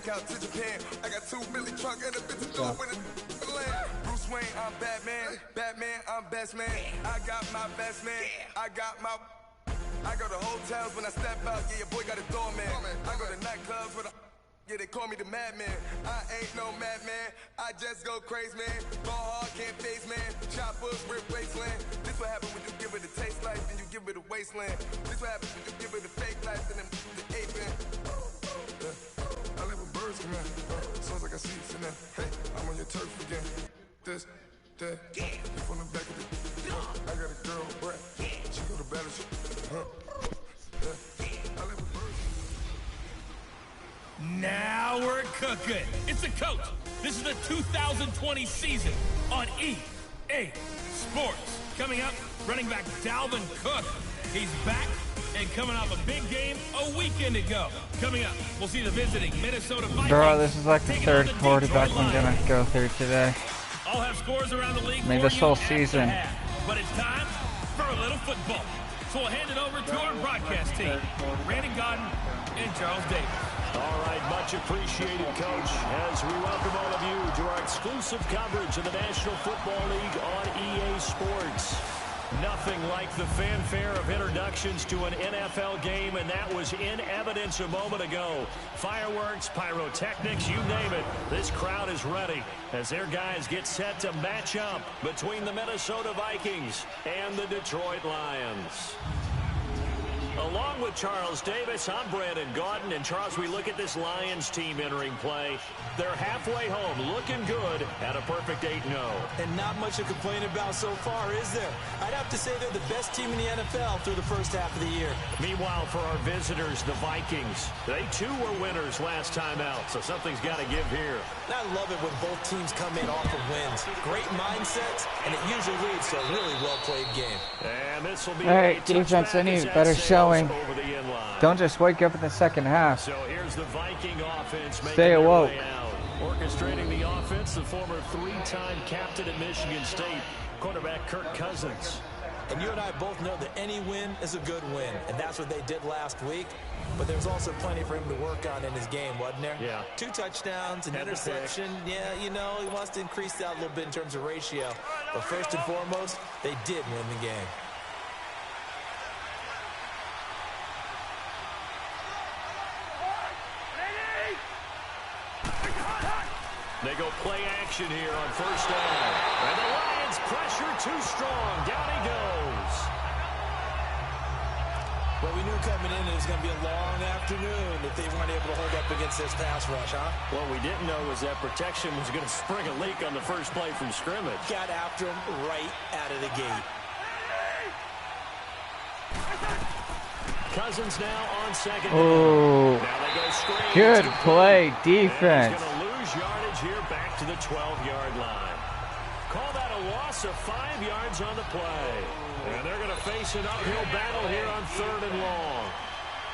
out to Japan. I got 2 million trunk and a bitch to do it with a land. Bruce Wayne, I'm Batman. Batman, I'm best man. I got my best man. I go to hotels when I step out. Yeah, your boy got a doorman. I go to nightclubs with a. Yeah, they call me the madman. I ain't no madman. I just go crazy, man. Ball hard, can't face, man. Choppers, rip wasteland. This what happens when you give it a taste life and you give it a wasteland. This what happens when you give it a fake life and then the ape in. I live with birds come in. Sounds like I see it in there. Hey, I'm on your turf again. This, that, you from the back of the. I got a girl, Brett. She go to battle. I live with birds. Now we're cooking. It's a coach. This is the 2020 season on EA Sports. Coming up, running back Dalvin Cook. He's back and coming off a big game a weekend ago. Coming up, we'll see the visiting Minnesota Vikings. Bro, this is like the third quarterback I'm gonna go through today. I'll have scores around the league. Maybe this whole season. But it's time for a little football. So we'll hand it over to our broadcast team, Randy Godden and Charles Davis. All right, much appreciated, Coach, as we welcome all of you to our exclusive coverage of the National Football League on EA Sports. Nothing like the fanfare of introductions to an NFL game, and that was in evidence a moment ago. Fireworks, pyrotechnics, you name it. This crowd is ready as their guys get set to match up between the Minnesota Vikings and the Detroit Lions. Along with Charles Davis, I'm Brandon Gaudin. And Charles, we look at this Lions team entering play. They're halfway home, looking good at a perfect 8-0. And not much to complain about so far, is there? I'd have to say they're the best team in the NFL through the first half of the year. Meanwhile, for our visitors, the Vikings, they too were winners last time out, so something's got to give here. I love it when both teams come in off of wins. Great mindsets, and it usually leads to a really well-played game. And this will be Hey, defense, I need better showing. Don't just wake up in the second half. So here's the Viking offense. Stay awoke. Orchestrating the offense, the former 3-time captain at Michigan State, quarterback Kirk Cousins. And you and I both know that any win is a good win, and that's what they did last week. But there's also plenty for him to work on in his game, wasn't there? Yeah. 2 touchdowns, an interception. Yeah, you know, he wants to increase that a little bit in terms of ratio. But first and foremost, they did win the game. They go play action here on first down. And the Lions pressure too strong. Down he goes. Well, we knew coming in it was going to be a long afternoon if they weren't able to hold up against this pass rush, huh? What we didn't know was that protection was going to spring a leak on the first play from scrimmage. Got after him right out of the gate. Cousins now on second down. Oh, Now they go screen. good play, defense. And he's going to lose yardage here back to the 12-yard line. Call that a loss of 5 yards on the play. And they're going to face an uphill battle here on 3rd and long.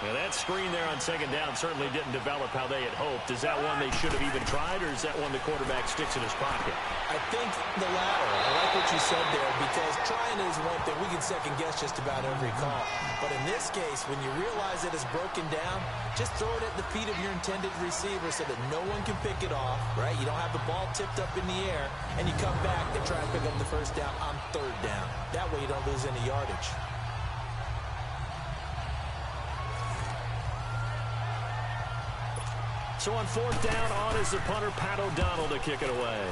Now that screen there on second down certainly didn't develop how they had hoped. Is that one they should have even tried, or is that one the quarterback sticks in his pocket? I think the latter. I like what you said there, because trying is one thing. We can second guess just about every call. But in this case, when you realize that it's broken down, just throw it at the feet of your intended receiver so that no one can pick it off, right? You don't have the ball tipped up in the air, and you come back and try and pick up the first down on 3rd down. That way you don't lose any yardage. So on 4th down, on is the punter, Pat O'Donnell, to kick it away.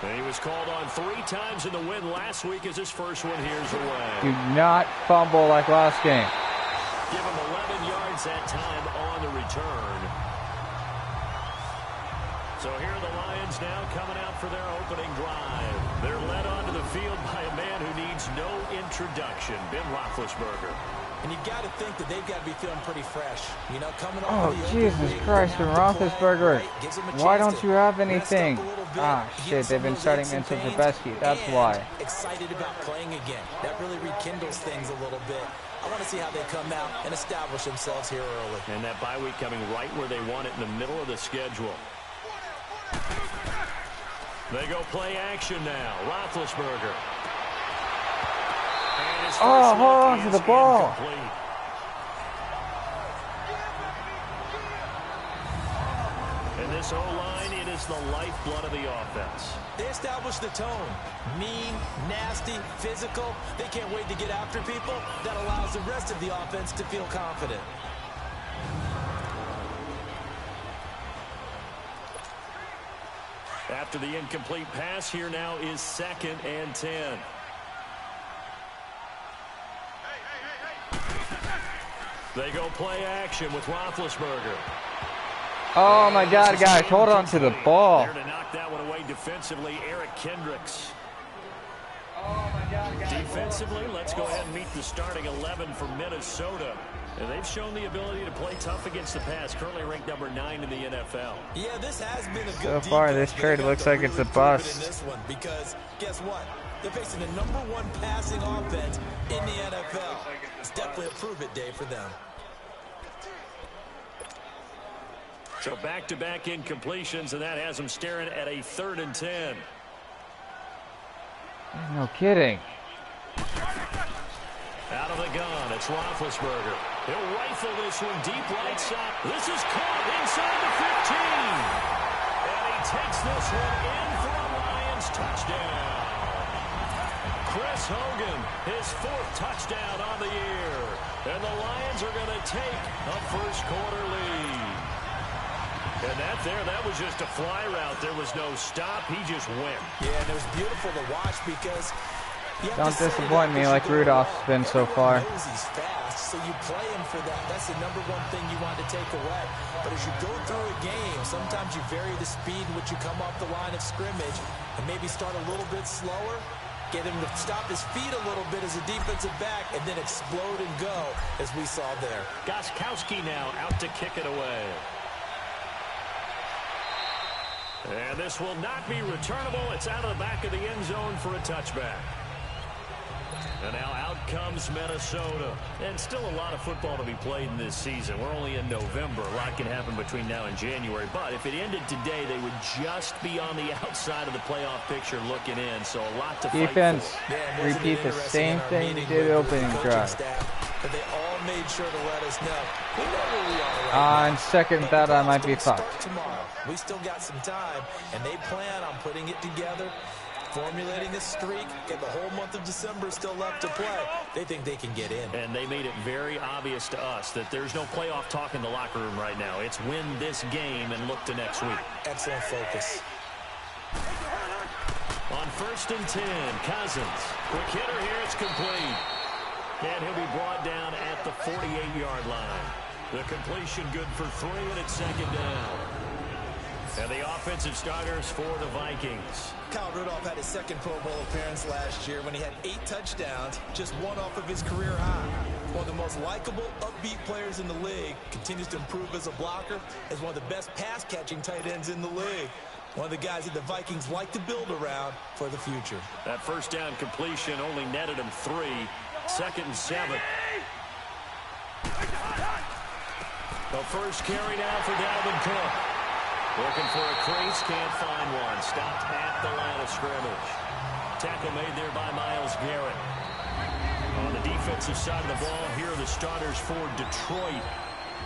And he was called on 3 times in the win last week as his first one here's away. Do not fumble like last game. Give him 11 yards that time on the return. So here are the Lions now coming out for their opening drive. They're led onto the field by a man who needs no introduction, Ben Roethlisberger. And you got to think that they've got to be feeling pretty fresh. You know, coming off Oh, Jesus Christ, Ben Roethlisberger. Why don't you have anything? Ah, shit, they've been starting Mitchell Trubisky. That's why. Excited about playing again. That really rekindles things a little bit. I want to see how they come out and establish themselves here early. And that bye week coming right where they want it, in the middle of the schedule. They go play action now. Roethlisberger. Oh, hold on to the ball. And This O-line, it is the lifeblood of the offense. They establish the tone. Mean, nasty, physical. They can't wait to get after people. That allows the rest of the offense to feel confident. After the incomplete pass, here now is 2nd and 10. They go play action with Roethlisberger. Oh my God, guys, hold on to the ball. There to knock that one away defensively, Eric Kendricks. Oh my God, guys. Defensively, let's go ahead and meet the starting 11 for Minnesota. And they've shown the ability to play tough against the pass, currently ranked number 9 in the NFL. Yeah, this has been a good So far, this trade looks like it's a bust. In this one, because guess what? They're facing the #1 passing offense in the NFL. It's definitely a prove-it day for them. So back-to-back incompletions, and that has them staring at a 3rd and 10. No kidding. Out of the gun, it's Roethlisberger. He'll rifle this one deep right side. This is caught inside the 15. And he takes this one in for a Lions touchdown. Chris Hogan, his 4th touchdown on the year. And the Lions are going to take a first-quarter lead. And that was just a fly route. There was no stop. He just went. Yeah, and it was beautiful to watch because... Don't disappoint me like Rudolph's been so far. He's fast, so you play him for that. That's the #1 thing you want to take away. But as you go through a game, sometimes you vary the speed in which you come off the line of scrimmage and maybe start a little bit slower, get him to stop his feet a little bit as a defensive back, and then explode and go, as we saw there. Gostkowski now out to kick it away. And this will not be returnable. It's out of the back of the end zone for a touchback. And now out comes Minnesota. And still a lot of football to be played in this season. We're only in November. A lot can happen between now and January. But if it ended today, they would just be on the outside of the playoff picture looking in. So a lot to Defense, fight for. repeat the same thing you did opening drive. But they all made sure to let us know. We know where we are right On second thought, I might be fucked. Tomorrow. We still got some time, and they plan on putting it together, formulating a streak, and the whole month of December is still left to play. They think they can get in. And they made it very obvious to us that there's no playoff talk in the locker room right now. It's win this game and look to next week. Excellent focus. On 1st and 10, Cousins. Quick hitter here, it's complete. And he'll be brought down at the 48-yard line. The completion good for 3, and it's 2nd down. And the offensive starters for the Vikings. Kyle Rudolph had his 2nd Pro Bowl appearance last year when he had 8 touchdowns, just 1 off of his career high. One of the most likable, upbeat players in the league, continues to improve as a blocker, as one of the best pass-catching tight ends in the league. One of the guys that the Vikings like to build around for the future. That 1st down completion only netted him 3. 2nd and 7. The first carry down for Dalvin Cook. Looking for a crease, can't find one. Stopped at the line of scrimmage. Tackle made there by Myles Garrett. On the defensive side of the ball, here are the starters for Detroit.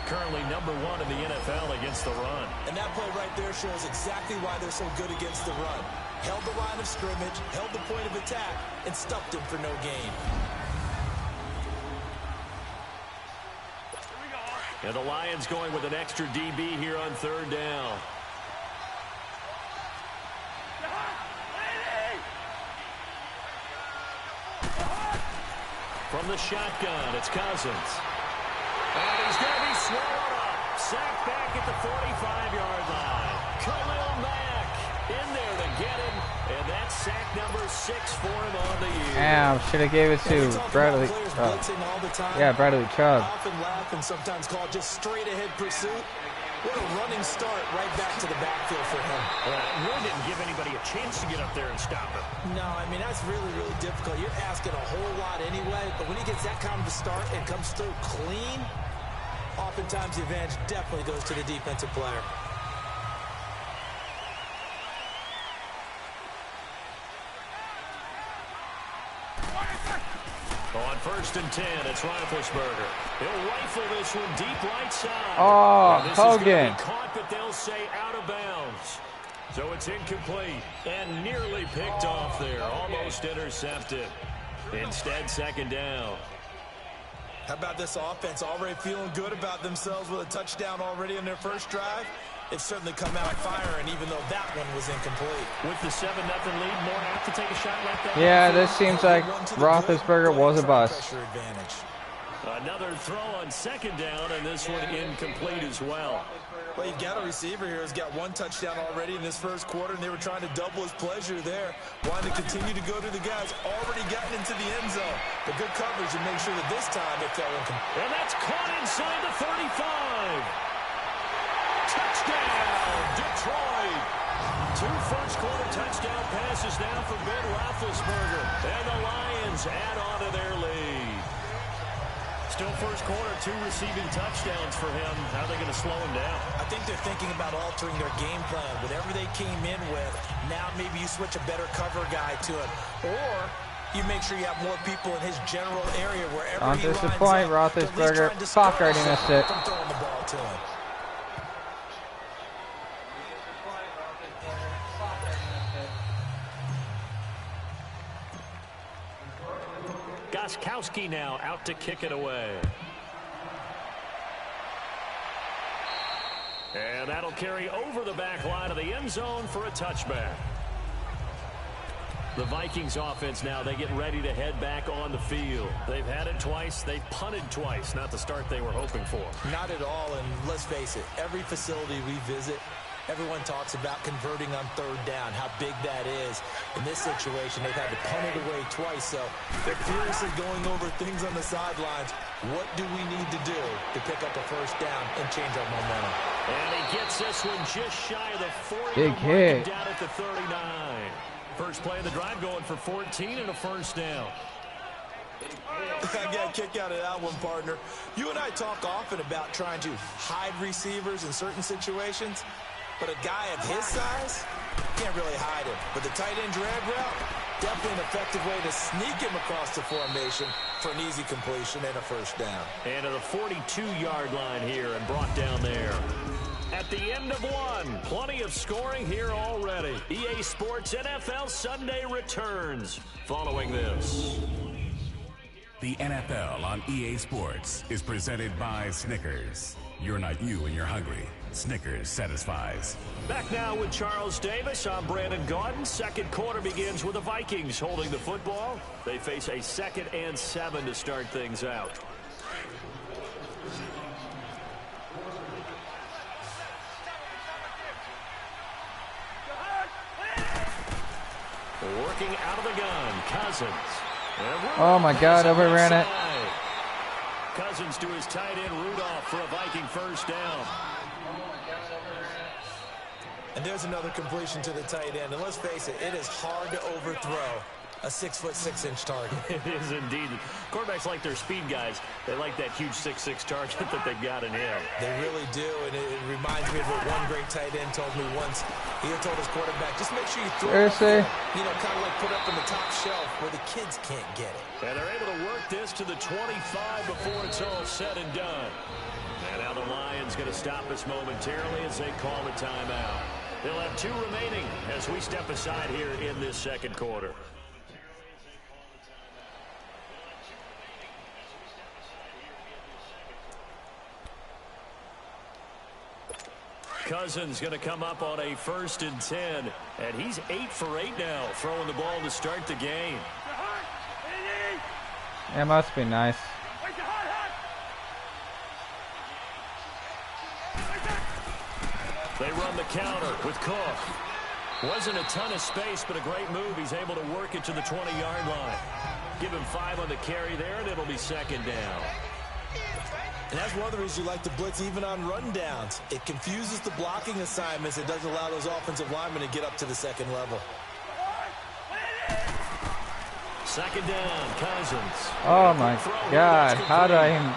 Currently #1 in the NFL against the run. And that play right there shows exactly why they're so good against the run. Held the line of scrimmage, held the point of attack, and stuffed him for no gain. And the Lions going with an extra DB here on 3rd down. From the shotgun, it's Cousins. And he's going to be swallowed up. Sacked back at the 45-yard line. Khalil Mack in there to get him. And that's sack number 6 for him on the year. Damn, should have gave it to Bradley. Yeah, Bradley Chubb. Often laugh and sometimes call just straight ahead pursuit. What a running start right back to the backfield for him. Well, it really didn't give anybody a chance to get up there and stop him. No, I mean, that's really, really difficult. You're asking a whole lot anyway, but when he gets that kind of a start and comes through clean, oftentimes the advantage definitely goes to the defensive player. On 1st and 10, it's Roethlisberger. He'll rifle this one deep right side. Oh, this Hogan. is going to be caught, but they'll say out of bounds. So it's incomplete and nearly picked off there. Almost intercepted. Instead, 2nd down. How about this offense already feeling good about themselves with a touchdown already in their first drive? They've certainly come out firing, even though that one was incomplete. With the 7-0 lead, more apt to take a shot like that. Yeah, this seems like Roethlisberger was a bust. Another throw on 2nd down, and this one incomplete as well. Well, you've got a receiver here who's got 1 touchdown already in this first quarter, and they were trying to double his pleasure there. Wanting to continue to go to the guys already gotten into the end zone. But good coverage and make sure that this time it fell incomplete. And that's caught inside the 35. Touchdown, Detroit. 2 first-quarter touchdown passes now for Ben Roethlisberger. And the Lions add on to their lead. Still first quarter, 2 receiving touchdowns for him. How are they going to slow him down? I think they're thinking about altering their game plan. Whatever they came in with, now maybe you switch a better cover guy to him. Or you make sure you have more people in his general area wherever Don't he lines disappoint, up. Roethlisberger. Fuck, already missed it. From throwing the ball to him. Gostkowski now out to kick it away. And that'll carry over the back line of the end zone for a touchback. The Vikings offense now, they get ready to head back on the field. They've had it twice. They've punted twice. Not the start they were hoping for. Not at all, and let's face it, every facility we visit, everyone talks about converting on 3rd down, how big that is. In this situation, they've had to punt it away twice, so they're furiously going over things on the sidelines. What do we need to do to pick up a 1st down and change our momentum? And he gets this one just shy of the 40. Big hit. Down at the 39. First play of the drive going for 14 and a 1st down. I got a kick out of that one, partner. You and I talk often about trying to hide receivers in certain situations. But a guy of his size, can't really hide him. But the tight end drag route, definitely an effective way to sneak him across the formation for an easy completion and a 1st down. And to the 42-yard line here and brought down there. At the end of 1, plenty of scoring here already. EA Sports NFL Sunday returns following this. The NFL on EA Sports is presented by Snickers. You're not you and you're hungry. Snickers satisfies. Back now with Charles Davis. I'm Brandon Gaudin. 2nd quarter begins with the Vikings holding the football. They face a 2nd and 7 to start things out. Working out of the gun, Cousins. Oh my God, overran it. Cousins to his tight end Rudolph for a Viking 1st down. And there's another completion to the tight end. And let's face it, it is hard to overthrow a 6'6" target. It is indeed. Quarterbacks like their speed guys. They like that huge 6'6" target that they've got in him. They really do, and it reminds me of what one great tight end told me once. He had told his quarterback, just make sure you throw it, you know, kind of like put up in the top shelf where the kids can't get it. And they're able to work this to the 25 before it's all said and done. And now the Lions going to stop us momentarily as they call a timeout. They'll have 2 remaining as we step aside here in this 2nd quarter. Cousins going to come up on a 1st and 10, and he's 8 for 8 now, throwing the ball to start the game. It must be nice. They run the counter with Cook. Wasn't a ton of space, but a great move. He's able to work it to the 20-yard line. Give him 5 on the carry there, and it'll be 2nd down. And that's one of the reasons you like to blitz even on rundowns. It confuses the blocking assignments. It doesn't allow those offensive linemen to get up to the 2nd level. 2nd down, Cousins. Oh my God, how did I even...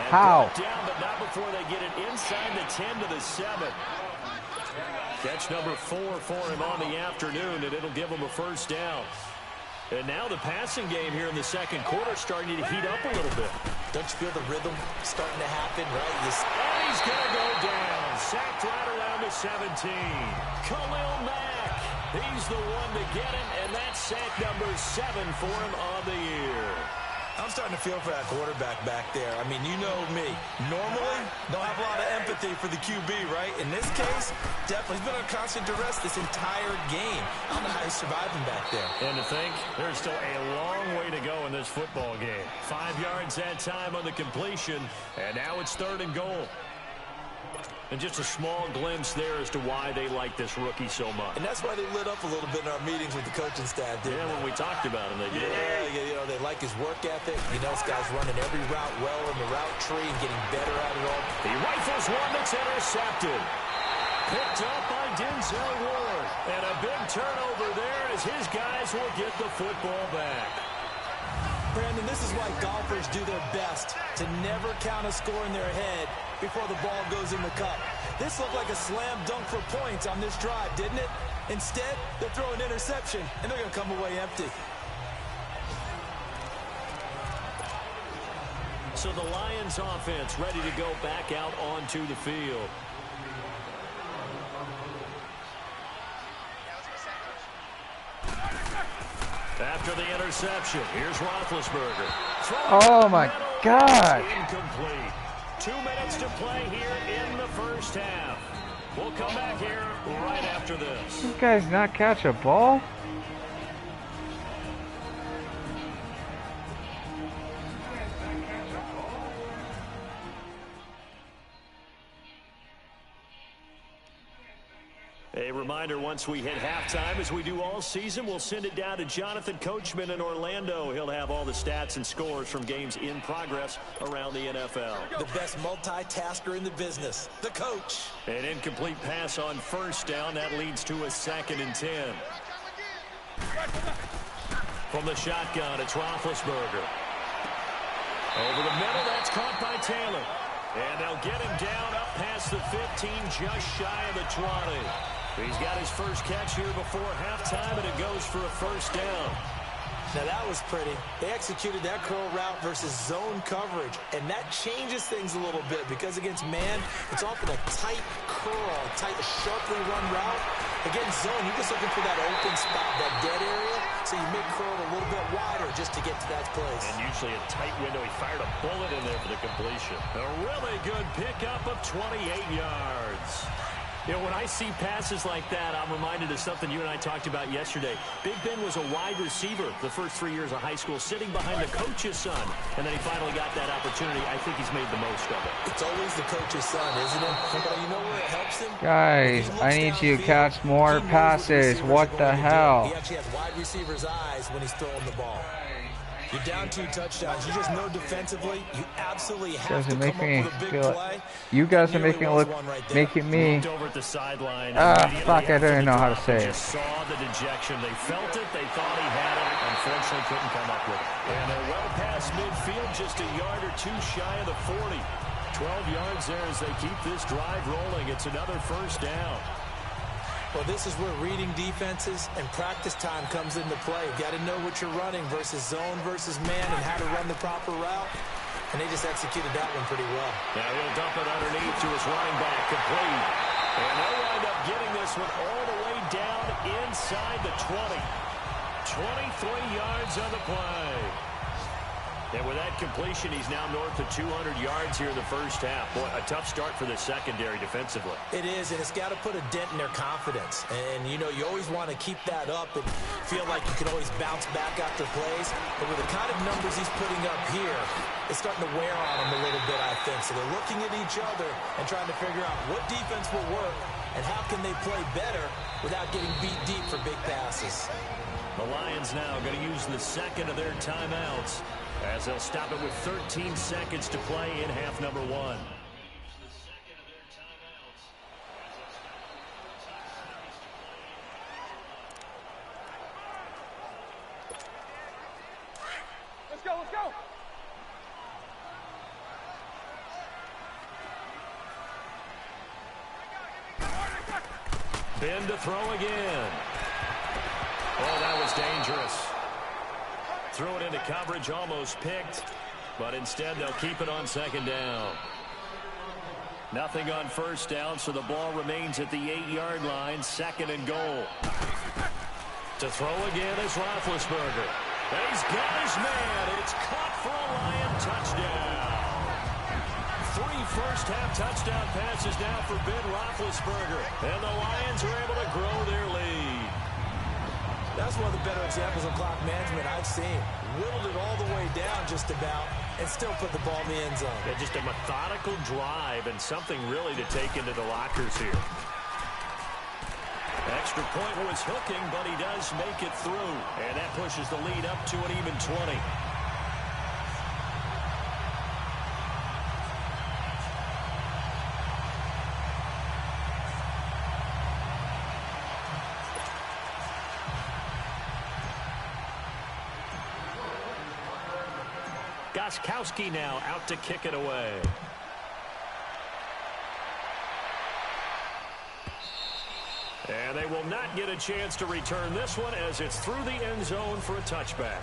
How? Down, but not before they get it inside the 10 to the 7. Catch number 4 for him on the afternoon, and it'll give him a 1st down. And now the passing game here in the second quarter starting to heat up a little bit. Don't you feel the rhythm starting to happen, right? And he's going to go down. Sacked right around the 17. Khalil Mack. He's the one to get him, and that's sack number 7 for him on the year. I'm starting to feel for that quarterback back there. I mean, you know me. Normally, don't have a lot of empathy for the QB, right? In this case, definitely he's been under constant duress this entire game. I don't know how he's surviving back there. And to think, there's still a long way to go in this football game. 5 yards that time on the completion, and now it's 3rd and goal. And just a small glimpse there as to why they like this rookie so much. And that's why they lit up a little bit in our meetings with the coaching staff, didn't they? When we talked about him, they did. Yeah, you know, they like his work ethic. You know, this guy's running every route well in the route tree and getting better at it all. He rifles one that's intercepted. Picked up by Denzel Ward. And a big turnover there as his guys will get the football back. Brandon, this is why golfers do their best to never count a score in their head before the ball goes in the cup. This looked like a slam dunk for points on this drive, didn't it? Instead, they throw an interception, and they're going to come away empty. So the Lions offense ready to go back out onto the field. After the interception, here's Roethlisberger. Oh, my God. Incomplete. 2 minutes to play here in the first half. We'll come back here right after this. These guys not catch a ball? A reminder, once we hit halftime, as we do all season, we'll send it down to Jonathan Coachman in Orlando. He'll have all the stats and scores from games in progress around the NFL. The best multitasker in the business, the coach. An incomplete pass on first down. That leads to a 2nd and 10. From the shotgun, it's Roethlisberger. Over the middle, that's caught by Taylor. And they'll get him down up past the 15, just shy of the 20. He's got his first catch here before halftime, and it goes for a first down. Now that was pretty. They executed that curl route versus zone coverage, and that changes things a little bit because against man, it's often a tight curl, tight, sharply run route. Against zone, you're just looking for that open spot, that dead area, so you make curl a little bit wider just to get to that place. And usually a tight window. He fired a bullet in there for the completion. A really good pickup of 28 yards. You know, when I see passes like that, I'm reminded of something you and I talked about yesterday. Big Ben was a wide receiver the first 3 years of high school, sitting behind the coach's son, and then he finally got that opportunity. I think he's made the most of it. It's always the coach's son, isn't it? But you know where it helps him? Guys, I need you to catch more passes. What the hell? He actually has wide receiver's eyes when he's throwing the ball. You're down 2 touchdowns. You just know defensively, you absolutely have to come up with a big play. You guys are making it look, making me. Over at the sideline. Fuck, I don't know how to say it. Just saw the dejection. They felt it. They thought he had it. Unfortunately, couldn't come up with it. And they're well past midfield, just a yard or 2 shy of the 40. 12 yards there as they keep this drive rolling. It's another first down. Well, this is where reading defenses and practice time comes into play. You've got to know what you're running versus zone versus man and how to run the proper route. And they just executed that one pretty well. Now he'll dump it underneath to his running back, complete. And they'll wind up getting this one all the way down inside the 20. 23 yards on the play. And with that completion, he's now north of 200 yards here in the first half. Boy, a tough start for the secondary defensively. It is, and it's got to put a dent in their confidence. And, you know, you always want to keep that up and feel like you can always bounce back after plays. But with the kind of numbers he's putting up here, it's starting to wear on them a little bit, I think. So they're looking at each other and trying to figure out what defense will work and how can they play better without getting beat deep for big passes. The Lions now going to use the second of their timeouts, as they'll stop it with 13 seconds to play in half number 1. Let's go, let's go. Ben to throw again. Oh, that was dangerous. Threw it into coverage, almost picked, but instead they'll keep it on second down. Nothing on first down, so the ball remains at the 8-yard line, second and goal. To throw again is Roethlisberger. And he's got his man. It's caught for a Lion touchdown. 3 first-half touchdown passes now for Ben Roethlisberger. And the Lions are able to grow their lead. That's one of the better examples of clock management I've seen. Whittled it all the way down just about and still put the ball in the end zone. Yeah, just a methodical drive and something really to take into the lockers here. Extra point was hooking, but he does make it through. And that pushes the lead up to an even 20. Gostkowski now out to kick it away. And they will not get a chance to return this one as it's through the end zone for a touchback.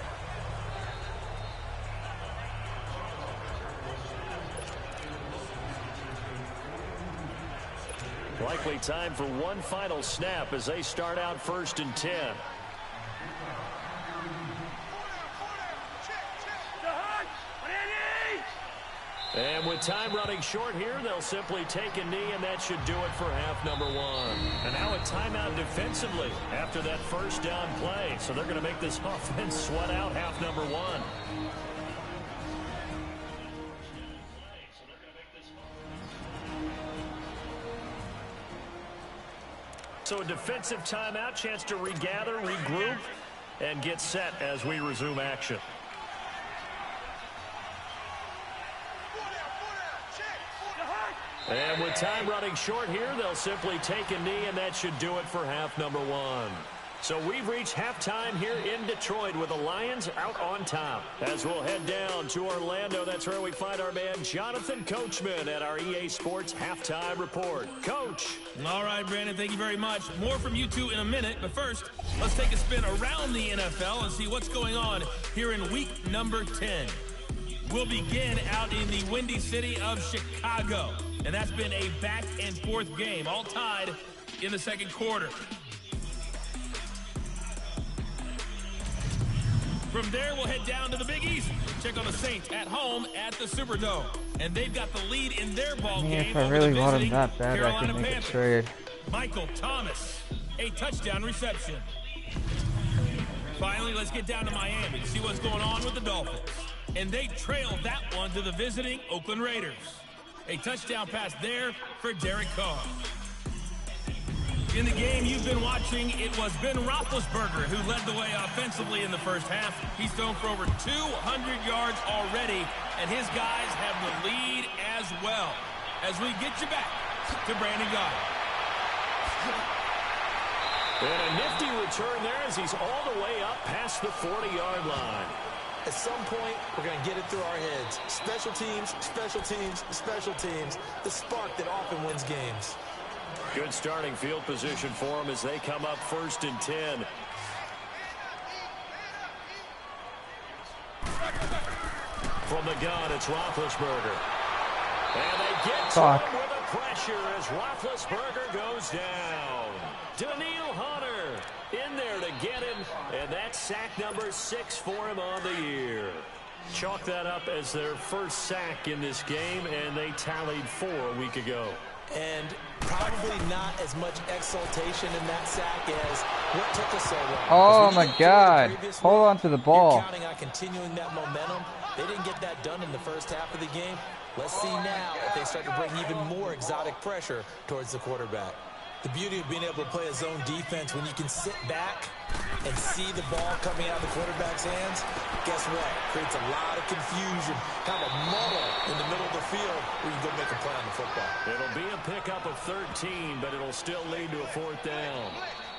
Likely time for one final snap as they start out 1st and 10. And with time running short here, they'll simply take a knee, and that should do it for half number 1. And now a timeout defensively after that first down play. So they're going to make this offense sweat out half number 1. So a defensive timeout, chance to regather, regroup, and get set as we resume action. And with time running short here, they'll simply take a knee, and that should do it for half number 1. So we've reached halftime here in Detroit with the Lions out on top. As we'll head down to Orlando, that's where we find our man Jonathan Coachman at our EA Sports Halftime Report. Coach. All right, Brandon, thank you very much. More from you two in a minute, but first, let's take a spin around the NFL and see what's going on here in week number 10. We'll begin out in the windy city of Chicago. And that's been a back-and-forth game, all tied in the second quarter. From there, we'll head down to the Big East. Check on the Saints at home at the Superdome. And they've got the lead in their ball game. If I really want him that bad, I can make a trade. Michael Thomas, a touchdown reception. Finally, let's get down to Miami to see what's going on with the Dolphins. And they trail that one to the visiting Oakland Raiders. A touchdown pass there for Derek Carr. In the game you've been watching, it was Ben Roethlisberger who led the way offensively in the first half. He's thrown for over 200 yards already, and his guys have the lead as well. As we get you back to Brandon Goddard. And a nifty return there as he's all the way up past the 40-yard line. At some point, we're going to get it through our heads. Special teams, special teams, special teams. The spark that often wins games. Good starting field position for them as they come up 1st and 10. From the gun, it's Roethlisberger. And they get to him with the pressure as Roethlisberger goes down. Daniil Hunter in there to get him, and that's sack number 6 for him on the year. Chalk that up as their first sack in this game, and they tallied 4 a week ago. And probably not as much exultation in that sack as what took us so long. Oh my God. Hold on to the ball. You're counting on continuing that momentum. They didn't get that done in the first half of the game. Let's see now if they start to bring even more exotic pressure towards the quarterback. The beauty of being able to play a zone defense when you can sit back and see the ball coming out of the quarterback's hands, guess what? Creates a lot of confusion, kind of a muddle in the middle of the field where you go make a play on the football. It'll be a pickup of 13, but it'll still lead to a 4th down.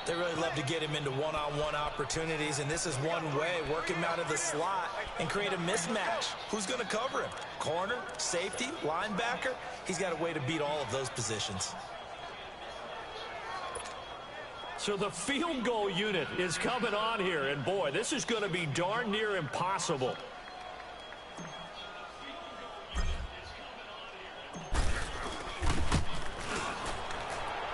They really love to get him into one-on-one opportunities, and this is one way, work him out of the slot and create a mismatch. Who's going to cover him? Corner, safety, linebacker? He's got a way to beat all of those positions. So the field goal unit is coming on here, and boy, this is going to be darn near impossible.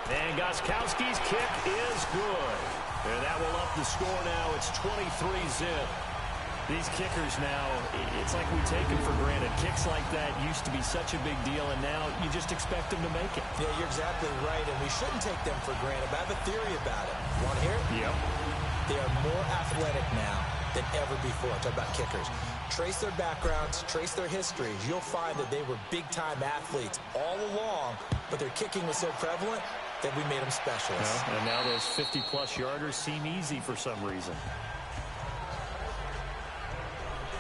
And Gostkowski's kick is good. And that will up the score now. It's 23-zip. These kickers now, it's like we take them for granted. Kicks like that used to be such a big deal, and now you just expect them to make it. Yeah, you're exactly right, and we shouldn't take them for granted. But I have a theory about it. Want to hear it? Yep. They are more athletic now than ever before. Talk about kickers. Trace their backgrounds, trace their histories. You'll find that they were big-time athletes all along, but their kicking was so prevalent that we made them specialists. Yeah, and now those 50-plus yarders seem easy for some reason.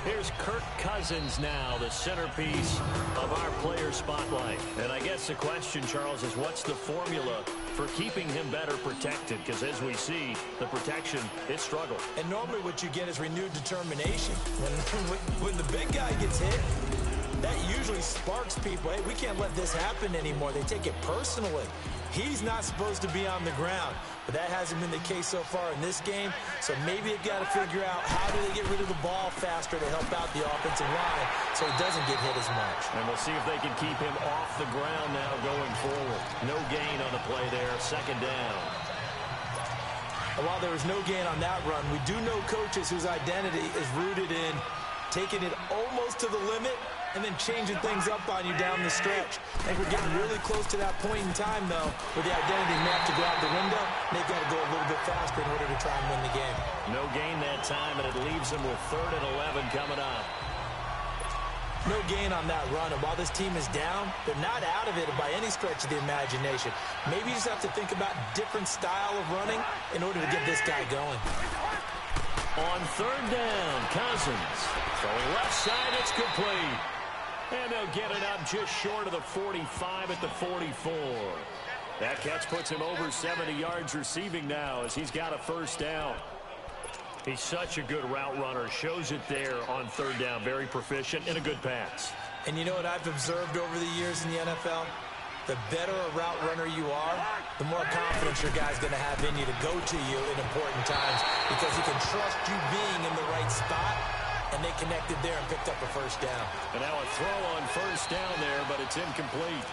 Here's Kirk Cousins now, the centerpiece of our player spotlight. And I guess the question, Charles, is what's the formula for keeping him better protected? Because as we see, the protection, it struggled. And normally what you get is renewed determination. When the big guy gets hit, that usually sparks people. Hey, we can't let this happen anymore. They take it personally. He's not supposed to be on the ground, but that hasn't been the case so far in this game. So maybe they've got to figure out how do they get rid of the ball faster to help out the offensive line so he doesn't get hit as much. And we'll see if they can keep him off the ground now going forward. No gain on the play there, second down. And while there was no gain on that run, we do know coaches whose identity is rooted in taking it almost to the limit and then changing things up on you down the stretch. I think we're getting really close to that point in time, though, where the identity may have to go out the window. They've got to go a little bit faster in order to try and win the game. No gain that time, and it leaves them with 3rd and 11 coming up. No gain on that run, and while this team is down, they're not out of it by any stretch of the imagination. Maybe you just have to think about different style of running in order to get this guy going. On 3rd down, Cousins. Going left side, it's complete. And they'll get it up just short of the 45 at the 44. That catch puts him over 70 yards receiving now as he's got a 1st down. He's such a good route runner. Shows it there on 3rd down. Very proficient and a good pass. And you know what I've observed over the years in the NFL? The better a route runner you are, the more confidence your guy's going to have in you to go to you in important times because he can trust you being in the right spot. And they connected there and picked up a 1st down. And now a throw on 1st down there, but it's incomplete.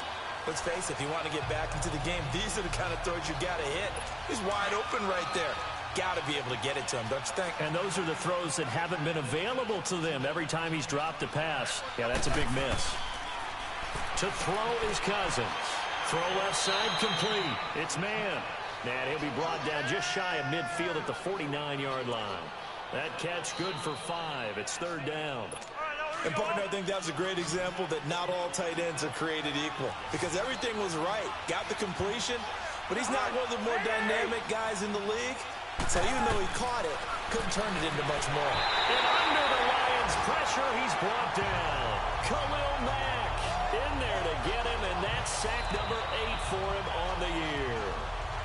Let's face it, if you want to get back into the game, these are the kind of throws you got to hit. He's wide open right there. Got to be able to get it to him, don't you think? And those are the throws that haven't been available to them every time he's dropped a pass. Yeah, that's a big miss. To throw is Cousins. Throw left side complete. It's man. And he'll be brought down just shy of midfield at the 49-yard line. That catch good for 5. It's 3rd down. And, partner, I think that was a great example that not all tight ends are created equal. Because everything was right. Got the completion, but he's not one of the more dynamic guys in the league. So even though he caught it, couldn't turn it into much more. And under the Lions' pressure, he's brought down. Khalil Mack in there to get him, and that's sack number 8 for him on the year.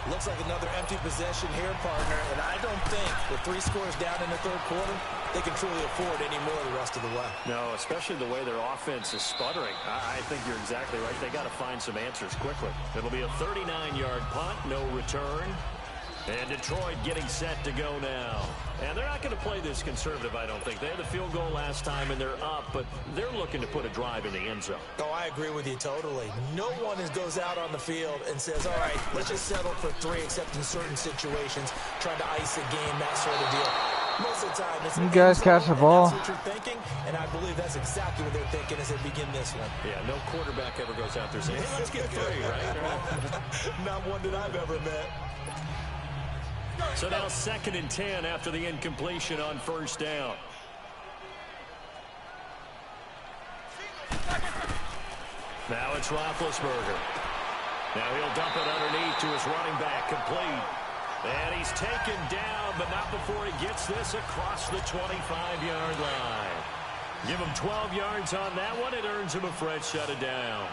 Looks like another empty possession here, partner, and I don't think with 3 scores down in the 3rd quarter, they can truly afford any more the rest of the way. No, especially the way their offense is sputtering. I think you're exactly right. They got to find some answers quickly. It'll be a 39-yard punt, no return. And Detroit getting set to go now. And they're not going to play this conservative, I don't think. They had the field goal last time, and they're up, but they're looking to put a drive in the end zone. Oh, I agree with you totally. No one goes out on the field and says, all right, let's just settle for 3, except in certain situations, trying to ice a game, that sort of deal. Most of the time, it's you guys catch the ball. That's what you're thinking, and I believe that's exactly what they're thinking as they begin this one. Yeah, no quarterback ever goes out there saying, hey, let's get 3, right? Not one that I've ever met. So now 2nd and 10 after the incompletion on 1st down. Now it's Roethlisberger. Now he'll dump it underneath to his running back, complete. And he's taken down, but not before he gets this across the 25-yard line. Give him 12 yards on that one. It earns him a fresh set of downs.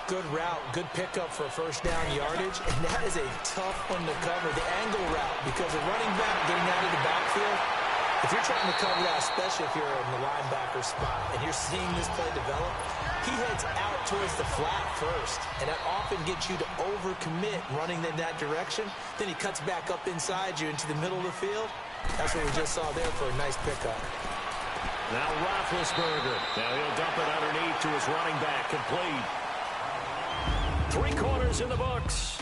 Good route, good pickup for 1st down yardage, and that is a tough one to cover, the angle route, because a running back getting out of the backfield, If you're trying to cover that, especially if you're in the linebacker spot, and you're seeing this play develop, he heads out towards the flat first, and that often gets you to overcommit running in that direction. Then he cuts back up inside you into the middle of the field. That's what we just saw there for a nice pickup. Now Roethlisberger. Now he'll dump it underneath to his running back. Complete. 3 quarters in the books.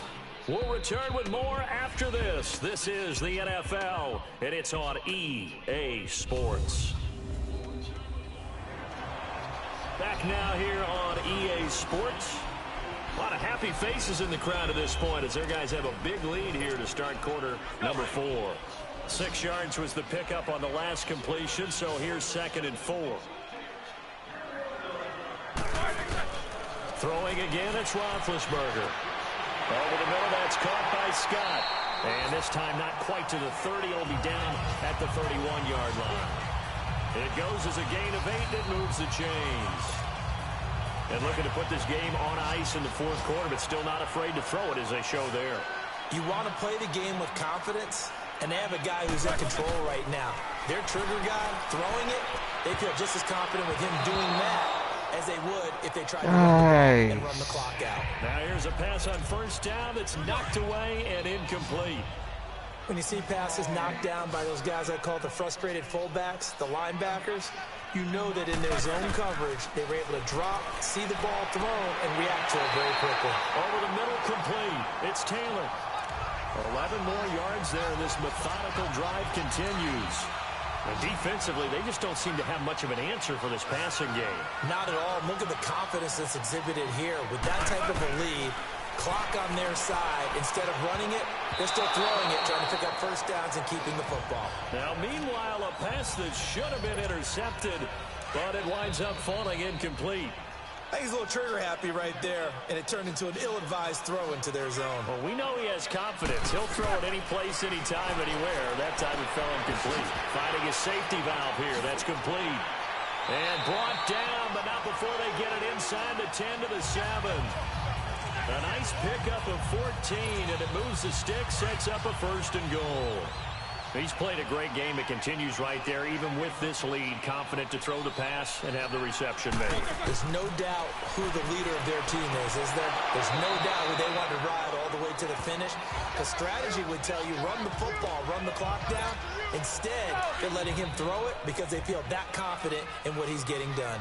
We'll return with more after this. This is the NFL, and it's on EA Sports. Back now here on EA Sports. A lot of happy faces in the crowd at this point as their guys have a big lead here to start quarter number 4. 6 yards was the pickup on the last completion, so here's 2nd and 4. Throwing again, it's Roethlisberger. Over the middle, that's caught by Scott. And this time not quite to the 30. It'll be down at the 31-yard line. It goes as a gain of 8, and it moves the chains. And looking to put this game on ice in the 4th quarter, but still not afraid to throw it as they show there. You want to play the game with confidence, and they have a guy who's in control right now. Their trigger guy throwing it, they feel just as confident with him doing that as they would if they tried to run the ball and run the clock out. Now here's a pass on 1st down that's knocked away and incomplete. When you see passes knocked down by those guys I call the frustrated fullbacks, the linebackers, you know that in their zone coverage, they were able to drop, see the ball thrown, and react to it very quickly. Over the middle, complete. It's Taylor. 11 more yards there, and this methodical drive continues. And defensively, they just don't seem to have much of an answer for this passing game. Not at all. Look at the confidence that's exhibited here. With that type of a lead, clock on their side, instead of running it, they're still throwing it, trying to pick up 1st downs and keeping the football. Now, meanwhile, a pass that should have been intercepted, but it winds up falling incomplete. I think he's a little trigger happy right there, and it turned into an ill-advised throw into their zone. Well, we know he has confidence. He'll throw it any place, anytime, anywhere. That time it fell incomplete. Finding a safety valve here. That's complete. And brought down, but not before they get it inside the 10 to the 7. A nice pickup of 14, and it moves the stick, sets up a 1st and goal. He's played a great game. It continues right there, even with this lead, confident to throw the pass and have the reception made. There's no doubt who the leader of their team is there? There's no doubt who they want to ride all the way to the finish. Because strategy would tell you, run the football, run the clock down. Instead, they're letting him throw it because they feel that confident in what he's getting done.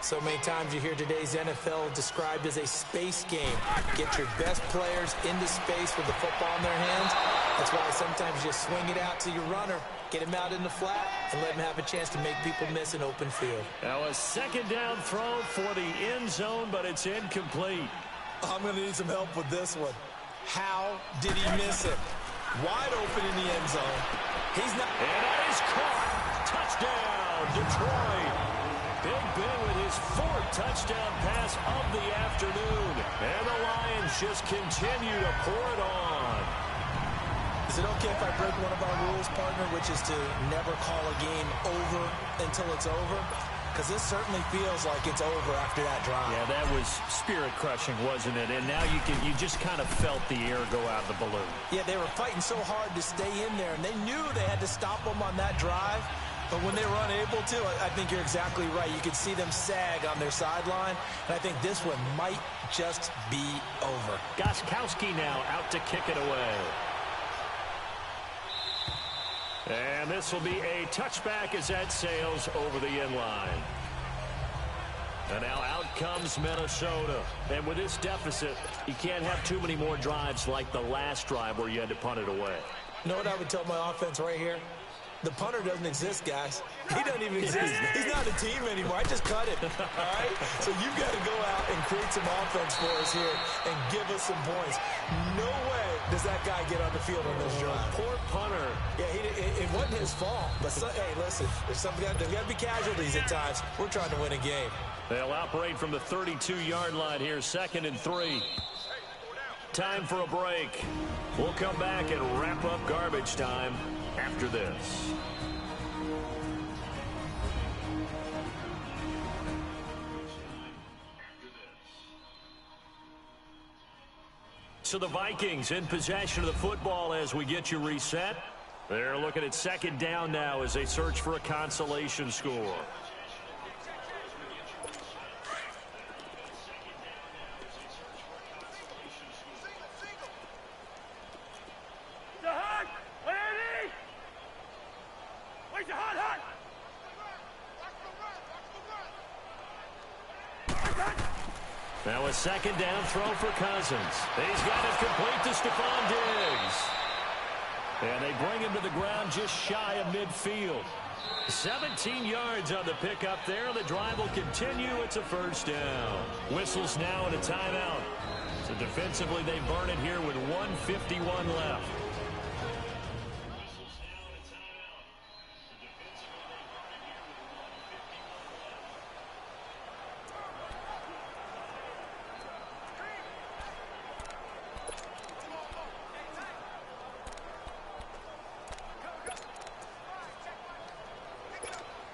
So many times you hear today's NFL described as a space game. Get your best players into space with the football in their hands. That's why sometimes you swing it out to your runner, get him out in the flat, and let him have a chance to make people miss an open field. Now a 2nd down throw for the end zone, but it's incomplete. I'm going to need some help with this one. How did he miss it? Wide open in the end zone. He's not. And that is caught. Touchdown, Detroit. Big Ben with his 4th touchdown pass of the afternoon. And the Lions just continue to pour it on. Is it okay if I break one of our rules, partner, which is to never call a game over until it's over? Because this certainly feels like it's over after that drive. Yeah, that was spirit-crushing, wasn't it? And now you just kind of felt the air go out of the balloon. Yeah, they were fighting so hard to stay in there, and they knew they had to stop them on that drive. But when they were unable to, I think you're exactly right. You could see them sag on their sideline, and I think this one might just be over. Gostkowski now out to kick it away. And this will be a touchback as that sails over the end line. And now out comes Minnesota. And with this deficit, you can't have too many more drives like the last drive where you had to punt it away. You know what I would tell my offense right here? The punter doesn't exist, guys. He doesn't even exist. He's not a team anymore. I just cut him, all right? So you've got to go out and create some offense for us here and give us some points. No way does that guy get on the field on this drive. Poor punter. Yeah, it wasn't his fault. But, hey, listen, there's got to be casualties at times. We're trying to win a game. They'll operate from the 32-yard line here, 2nd and 3. Time for a break. We'll come back and wrap up garbage time after this. So the Vikings in possession of the football as we get you reset. They're looking at second down now as they search for a consolation score. Now a second down throw for Cousins. He's got it complete to Stephon Diggs. And they bring him to the ground just shy of midfield. 17 yards on the pickup there. The drive will continue. It's a first down. Whistles now and a timeout. So defensively they burn it here with 1:51 left.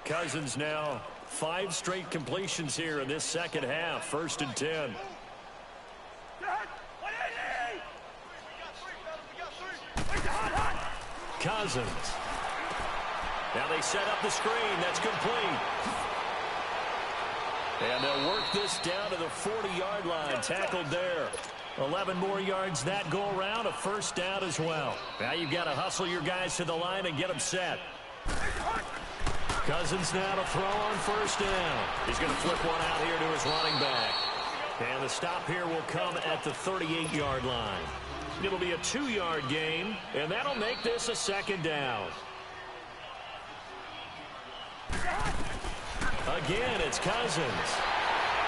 Cousins now 5 straight completions here in this second half. 1st and 10. Cousins. Now they set up the screen. That's complete. And they'll work this down to the 40-yard line. Tackled there. 11 more yards that go around. A first down as well. Now you've got to hustle your guys to the line and get them set. Cousins now to throw on first down. He's going to flip one out here to his running back. And the stop here will come at the 38-yard line. It'll be a 2-yard gain, and that'll make this a second down. Again, it's Cousins.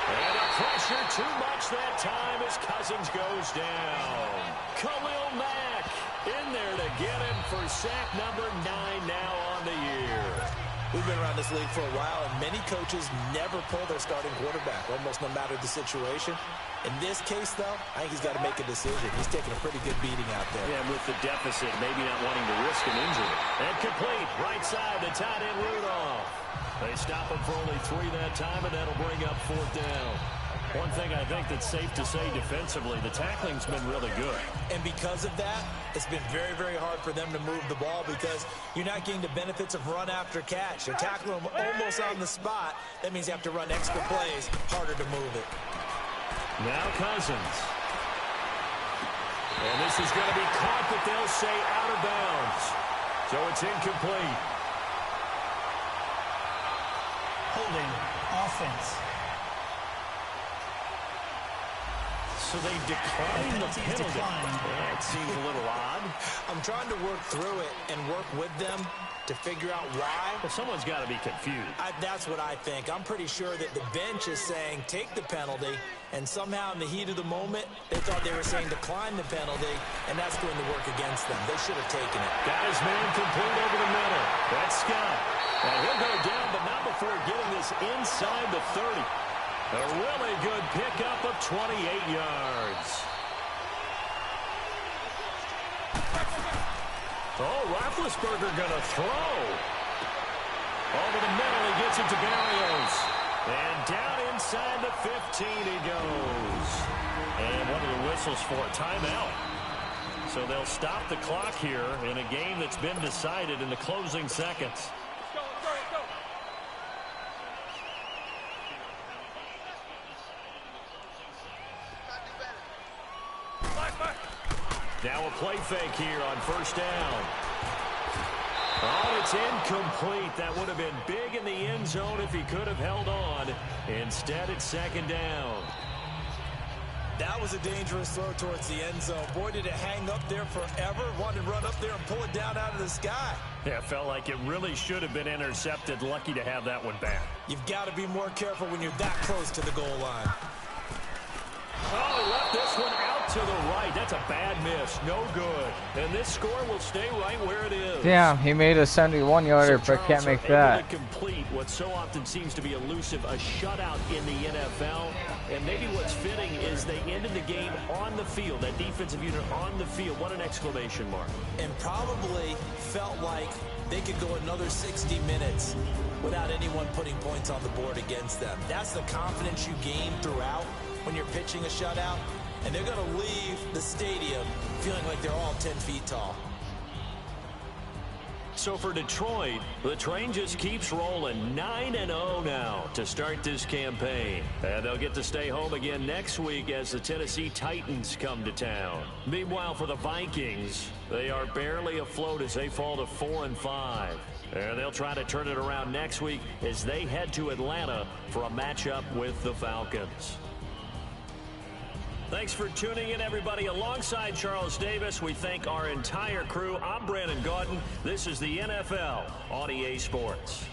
And a pressure too much that time as Cousins goes down. Khalil Mack in there to get him for sack number 9 now on the year. We've been around this league for a while, and many coaches never pull their starting quarterback, almost no matter the situation. In this case, though, I think he's got to make a decision. He's taking a pretty good beating out there. Yeah, with the deficit, maybe not wanting to risk an injury. And complete, right side, the tight end Rudolph. They stop him for only 3 that time, and that'll bring up 4th down. One thing I think that's safe to say defensively, the tackling's been really good. And because of that, it's been very, very hard for them to move the ball because you're not getting the benefits of run after catch. You're tackling them almost on the spot. That means you have to run extra plays, harder to move it. Now Cousins. And this is going to be caught, but they'll say out of bounds. So it's incomplete. Holding offense. So they declined the penalty. That seems a little odd. I'm trying to work through it and work with them to figure out why. Well, someone's got to be confused. That's what I think. I'm pretty sure that the bench is saying take the penalty, and somehow in the heat of the moment, they thought they were saying decline the penalty, and that's going to work against them. They should have taken it. Got his man complete over the middle. That's Scott. And he'll go down, but not before getting this inside the 30. A really good pickup of 28 yards. Oh, Roethlisberger going to throw. Over the middle, he gets it to Barrios. And down inside the 15 he goes. And one of the whistles for a timeout. So they'll stop the clock here in a game that's been decided in the closing seconds. Now a play fake here on first down. Oh, it's incomplete. That would have been big in the end zone if he could have held on. Instead, it's second down. That was a dangerous throw towards the end zone. Boy, did it hang up there forever. Wanted to run up there and pull it down out of the sky. Yeah, it felt like it really should have been intercepted. Lucky to have that one back. You've got to be more careful when you're that close to the goal line. Oh, he left this one out to the right. That's a bad miss. No good. And this score will stay right where it is. Damn, he made a 71-yarder, but can't make that. To complete what so often seems to be elusive, a shutout in the NFL. And maybe what's fitting is they ended the game on the field, that defensive unit on the field. What an exclamation mark. And probably felt like they could go another 60 minutes without anyone putting points on the board against them. That's the confidence you gain throughout when you're pitching a shutout, and they're going to leave the stadium feeling like they're all 10 feet tall. So for Detroit, the train just keeps rolling. 9-0 now to start this campaign. And they'll get to stay home again next week as the Tennessee Titans come to town. Meanwhile, for the Vikings, they are barely afloat as they fall to 4-5. And they'll try to turn it around next week as they head to Atlanta for a matchup with the Falcons. Thanks for tuning in, everybody. Alongside Charles Davis, we thank our entire crew. I'm Brandon Gaudin. This is the NFL on EA Sports.